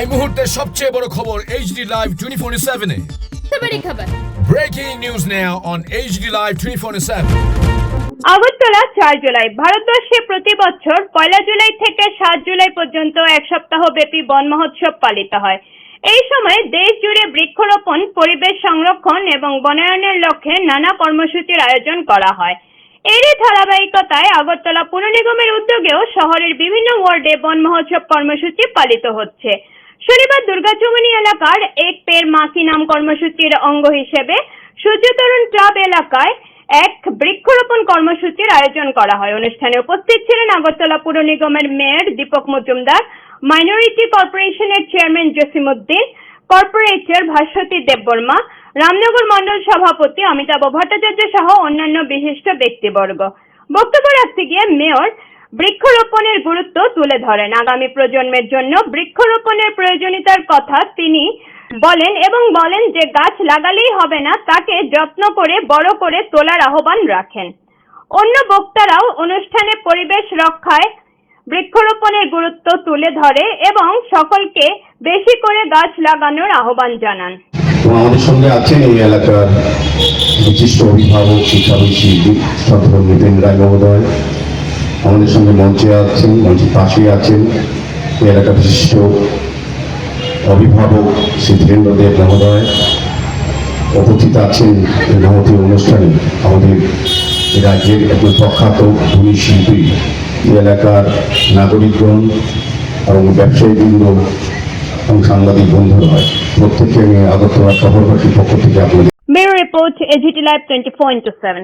এই মুহূর্তের সবচেয়ে বড় খবর HD Live 24/7 এ। বড় খবর। Breaking news now on HD Live 24/7। Agartala 4 July. ভারতবর্ষে প্রতি বছর 1 জুলাই থেকে 7 জুলাই পর্যন্ত এক সপ্তাহ ব্যাপী বন মহোৎসব পালিত হয়। এই সময় দেশ জুড়ে বৃক্ষরোপণ, পরিবেশ সংরক্ষণ এবং বনায়নের লক্ষ্যে নানা কর্মসূচির আয়োজন করা হয়। এরই ধারাবাহিকতায় আগরতলা পুর নিগমের উদ্যোগেও শহরের বিভিন্ন ওয়ার্ডে বন মহোৎসব কর্মসূচি পালিত হচ্ছে। শনিবার দুর্গাচৌমুহনী এলাকার এক পেড় মা কি নাম কর্মসূচির অঙ্গ হিসেবে সূর্যতরুণ ক্লাব এলাকায় এক বৃক্ষরোপণ কর্মসূচির আয়োজন করা হয়। অনুষ্ঠানে উপস্থিত ছিলেন আগরতলা পুর নিগমের মেয়র দীপক মজুমদার, মাইনরিটি কর্পোরেশনের চেয়ারম্যান জসিমউদ্দিন, কর্পোরেটর ভাস্বতী দেববর্মা, রামনগর মণ্ডল সভাপতি অমিতাভ ভট্টাচার্য সহ অন্যান্য বিশিষ্ট ব্যক্তিবর্গ। বক্তব্য রাখতে গিয়ে মেয়র বৃক্ষরোপণের গুরুত্ব তুলে ধরেন। আগামী প্রজন্মের জন্য বৃক্ষরোপণের প্রয়োজনীয়তার কথা তিনি বলেন এবং বলেন যে গাছ লাগালেই হবে না, তাকে যত্ন করে বড় করে তোলার আহ্বান রাখেন। অন্য বক্তারাও অনুষ্ঠানে পরিবেশ রক্ষায় বৃক্ষরোপণের গুরুত্ব তুলে ধরে এবং সকলকে বেশি করে গাছ লাগানোর আহ্বান জানান। আমাদের সঙ্গে আছেন এই এলাকার বিশিষ্ট অভিভাবক, শিক্ষাবিদ শ্রদ্ধেয় নিতেন রায় মহোদয়। আমাদের সঙ্গে মঞ্চে আছেন, মঞ্চের পাশে আছেন এই এলাকার বিশিষ্ট অভিভাবক শ্রী ধীরেন্দ্র দেব মহোদয়। উপস্থিত আছেন এই মহতী অনুষ্ঠানে আমাদের রাজ্যের একজন প্রখ্যাত ধনী শিল্পী, এই এলাকার নাগরিকগণ এবং ব্যবসায়ীবৃন্দ এবং সাংবাদিক বন্ধুরা হয়। প্রত্যেককে আমি আগরতলা শহরবাসীর পক্ষ থেকে আপনাদের ব্যুরো রিপোর্ট, AGT Live 24/7।